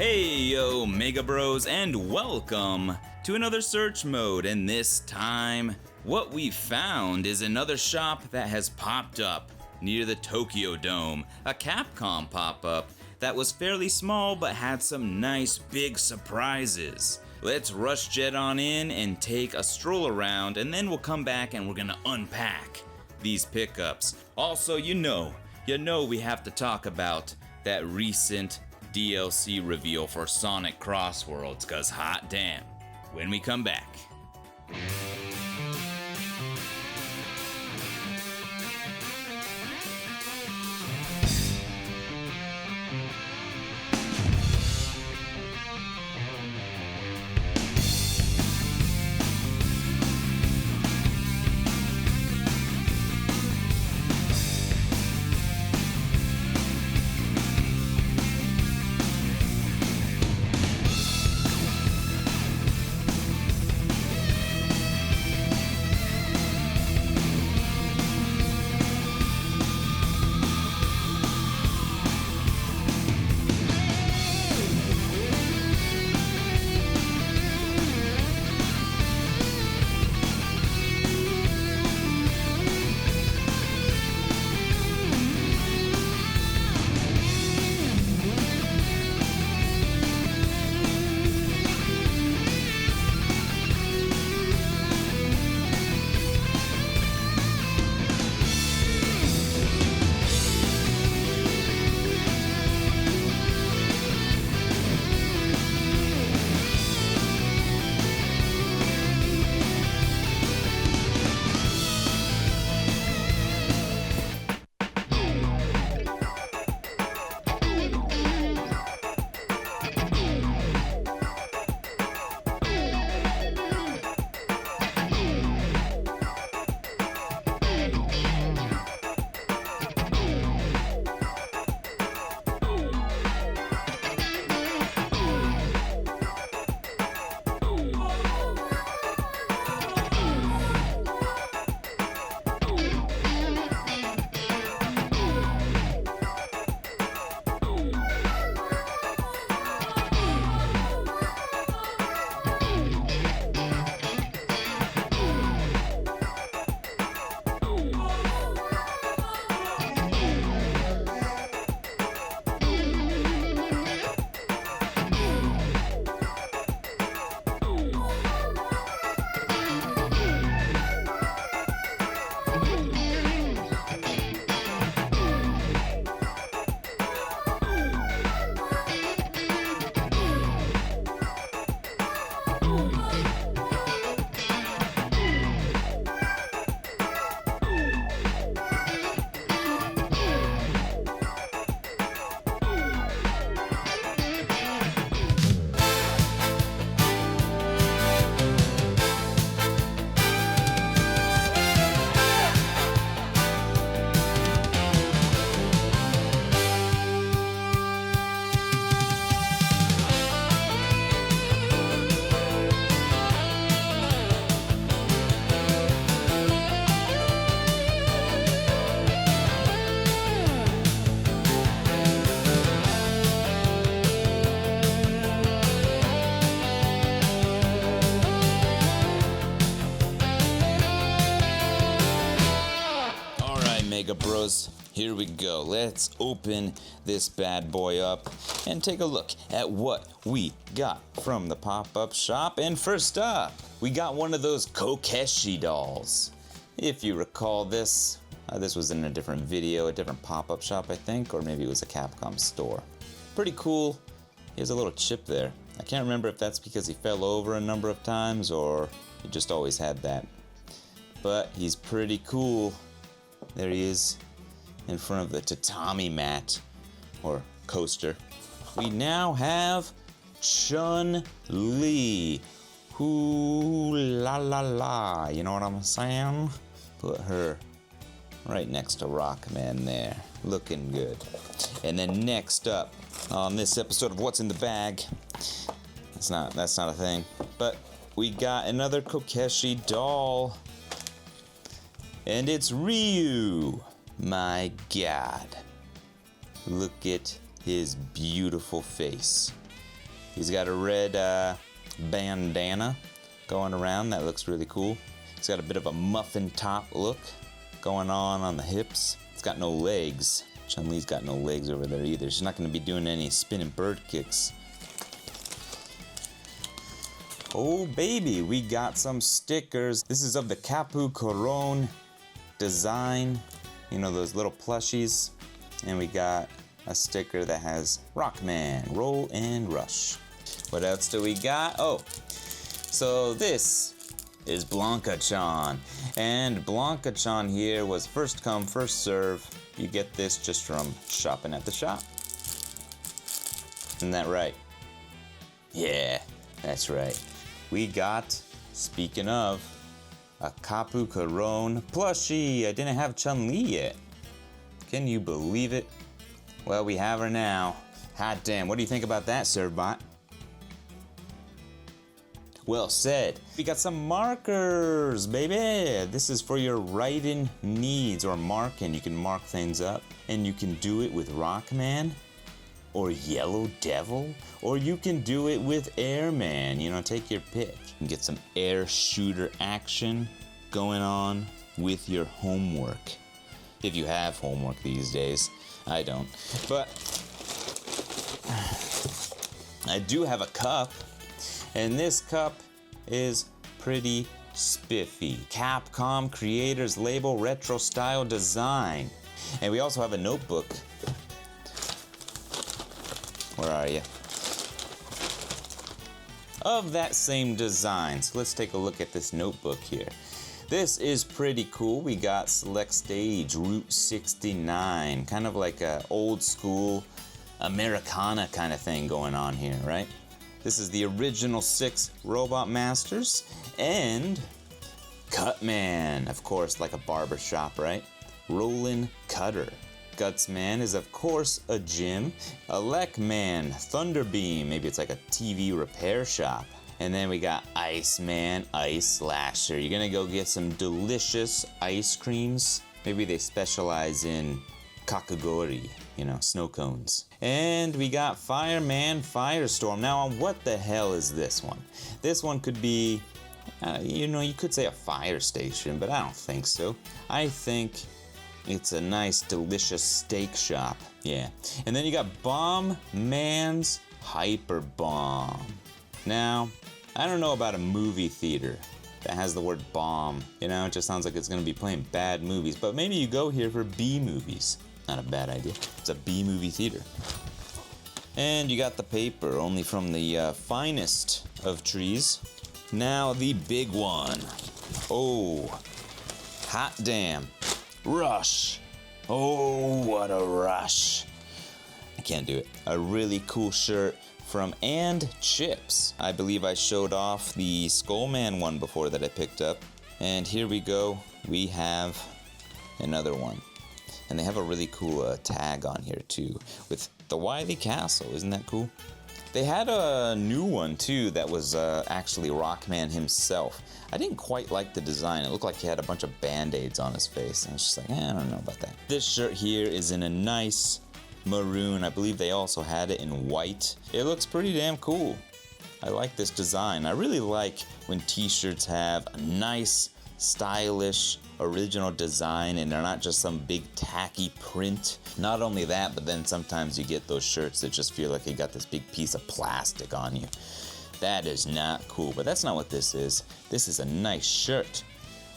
Hey yo Mega Bros, and welcome to another search mode, and this time what we found is another shop that has popped up near the Tokyo Dome, a Capcom pop-up that was fairly small but had some nice big surprises. Let's rush jet on in and take a stroll around, and then we'll come back and we're gonna unpack these pickups. Also, you know we have to talk about that recent DLC reveal for Sonic CrossWorlds, cause hot damn, when we come back. Mega Bros, here we go. Let's open this bad boy up and take a look at what we got from the pop-up shop. And first up, we got one of those Kokeshi dolls. If you recall this, this was in a different video, a different pop-up shop, I think, or maybe it was a Capcom store. Pretty cool. He has a little chip there. I can't remember if that's because he fell over a number of times or he just always had that. But he's pretty cool. There he is in front of the tatami mat, or coaster. We now have Chun-Li. Ooh la la la, you know what I'm saying? Put her right next to Rockman there, looking good. And then next up on this episode of What's in the Bag, that's not a thing, but we got another Kokeshi doll. And it's Ryu. My God. Look at his beautiful face. He's got a red bandana going around. That looks really cool. He's got a bit of a muffin top look going on the hips. It's got no legs. Chun-Li's got no legs over there either. She's not going to be doing any spinning bird kicks. Oh baby, we got some stickers. This is of the Capu Corone design. You know, those little plushies. And we got a sticker that has Rockman, Roll and Rush. What else do we got? Oh, so this is Blanca-chan. And Blanca-chan here was first come, first serve. You get this just from shopping at the shop. Isn't that right? Yeah, that's right. We got, speaking of, a Capu Corone plushie. I didn't have Chun-Li yet. Can you believe it? Well, we have her now. Hot damn, what do you think about that, Servbot? Well said. We got some markers, baby. This is for your writing needs or marking. You can mark things up, and you can do it with Rockman or Yellow Devil, or you can do it with Airman. You know, take your pick. You can get some air shooter action going on with your homework. If you have homework these days. I don't. But I do have a cup, and this cup is pretty spiffy. Capcom Creators Label Retro Style Design. And we also have a notebook. Where are you? Of that same design. So let's take a look at this notebook here. This is pretty cool. We got Select Stage Route 69. Kind of like a old school Americana kind of thing going on here, right? This is the original 6 Robot Masters. And Cutman, of course, like a barber shop, right? Rollin' Cutter. Gutsman is, of course, a gym. Elecman, Thunderbeam, maybe it's like a TV repair shop. And then we got Iceman, Ice Slasher. You're gonna go get some delicious ice creams. Maybe they specialize in kakagori, you know, snow cones. And we got Fireman, Firestorm. Now, what the hell is this one? This one could be, you know, you could say a fire station, but I don't think so. I think it's a nice, delicious steak shop. Yeah. And then you got Bomb Man's Hyper Bomb. Now, I don't know about a movie theater that has the word bomb. You know, it just sounds like it's going to be playing bad movies. But maybe you go here for B movies. Not a bad idea. It's a B movie theater. And you got the paper, only from the finest of trees. Now the big one. Oh, hot damn. Rush. Oh, what a rush. I can't do it. A really cool shirt from And Chips. I believe I showed off the Skullman one before that I picked up. And here we go. We have another one. And they have a really cool tag on here too with the Wily Castle. Isn't that cool? They had a new one too that was actually Rockman himself. I didn't quite like the design. It looked like he had a bunch of band-aids on his face. And I was just like, I don't know about that. This shirt here is in a nice maroon. I believe they also had it in white. It looks pretty damn cool. I like this design. I really like when t-shirts have a nice, stylish, original design and they're not just some big tacky print. Not only that, but then sometimes you get those shirts that just feel like you got this big piece of plastic on you. That is not cool, but that's not what this is. This is a nice shirt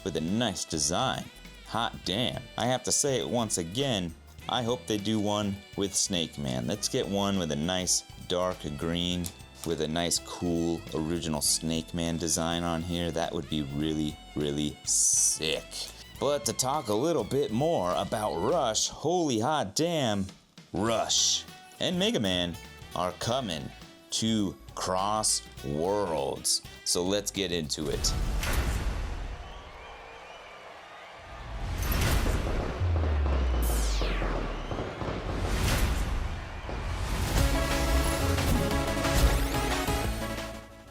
with a nice design. Hot damn. I have to say it once again, I hope they do one with Snake Man. Let's get one with a nice dark green with a nice cool original Snake Man design on here. That would be really, really sick. But to talk a little bit more about Rush, holy hot damn, Rush and Mega Man are coming to CrossWorlds. So let's get into it.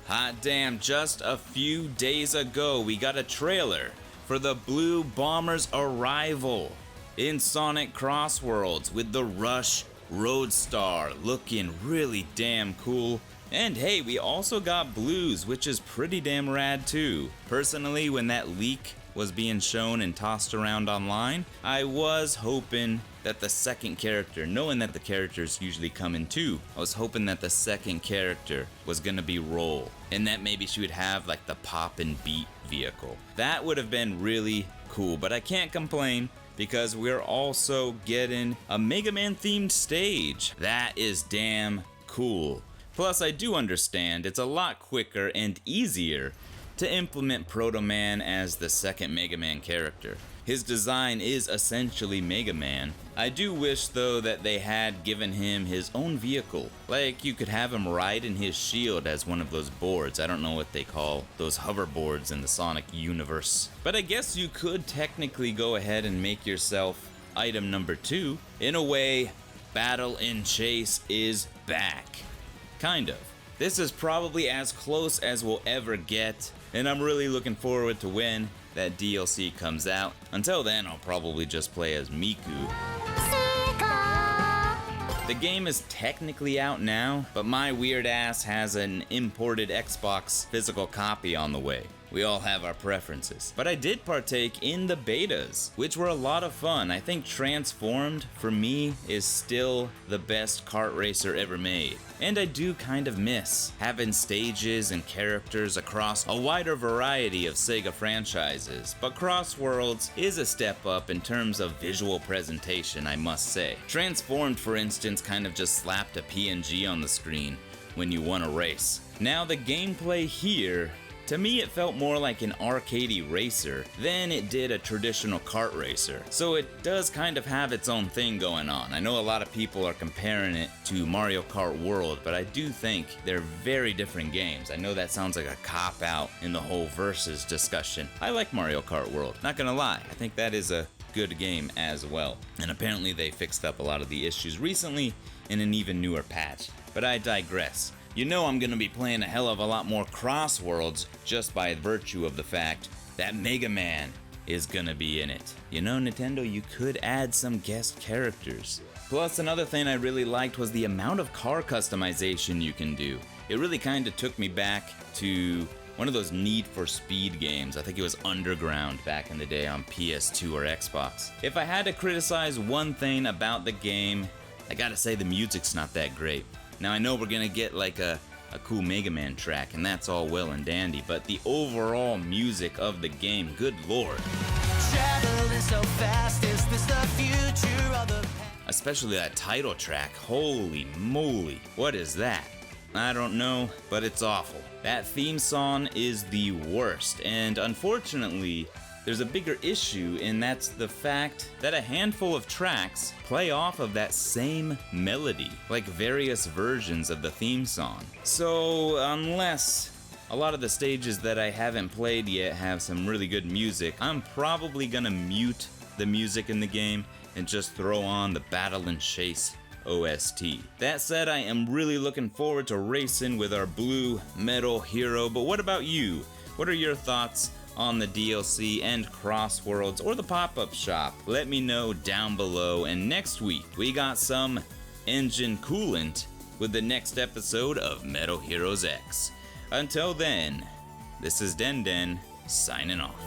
Hot damn, just a few days ago, we got a trailer for the Blue Bomber's arrival in Sonic CrossWorlds with the Rush Roadstar looking really damn cool. And hey, we also got blues, which is pretty damn rad too. Personally, when that leak was being shown and tossed around online, I was hoping that the second character, knowing that the characters usually come in two, I was hoping that the second character was gonna be Roll, and that maybe she would have like the pop and beat vehicle. That would have been really cool, but I can't complain because we're also getting a Mega Man themed stage. That is damn cool. Plus, I do understand it's a lot quicker and easier to implement Proto Man as the second Mega Man character. His design is essentially Mega Man. I do wish though that they had given him his own vehicle. Like you could have him ride in his shield as one of those boards. I don't know what they call those hoverboards in the Sonic universe. But I guess you could technically go ahead and make yourself item number 2. In a way, Battle and Chase is back. Kind of. This is probably as close as we'll ever get, and I'm really looking forward to when that DLC comes out. Until then, I'll probably just play as Miku. The game is technically out now, but my weird ass has an imported Xbox physical copy on the way. We all have our preferences. But I did partake in the betas, which were a lot of fun. I think Transformed, for me, is still the best kart racer ever made. And I do kind of miss having stages and characters across a wider variety of Sega franchises. But CrossWorlds is a step up in terms of visual presentation, I must say. Transformed, for instance, kind of just slapped a PNG on the screen when you won a race. Now the gameplay here, to me, it felt more like an arcadey racer than it did a traditional kart racer. So it does kind of have its own thing going on. I know a lot of people are comparing it to Mario Kart World, but I do think they're very different games. I know that sounds like a cop-out in the whole versus discussion. I like Mario Kart World, not gonna lie. I think that is a good game as well. And apparently they fixed up a lot of the issues recently in an even newer patch. But I digress. You know I'm gonna be playing a hell of a lot more CrossWorlds just by virtue of the fact that Mega Man is gonna be in it. You know, Nintendo, you could add some guest characters. Plus, another thing I really liked was the amount of car customization you can do. It really kind of took me back to one of those Need for Speed games. I think it was Underground back in the day on PS2 or Xbox. If I had to criticize one thing about the game, I gotta say the music's not that great. Now I know we're gonna get like a cool Mega Man track, and that's all well and dandy, but the overall music of the game, good lord. Traveling so fast, is this the future of the... Especially that title track, holy moly, what is that? I don't know, but it's awful. That theme song is the worst, and unfortunately, there's a bigger issue, and that's the fact that a handful of tracks play off of that same melody, like various versions of the theme song. So unless a lot of the stages that I haven't played yet have some really good music, I'm probably gonna mute the music in the game and just throw on the Battle and Chase OST. That said, I am really looking forward to racing with our blue metal hero, but what about you? What are your thoughts on the DLC and CrossWorlds or the pop-up shop? Let me know down below, and next week we got some engine coolant with the next episode of Metal Heroes X. Until then, this is Den Den signing off.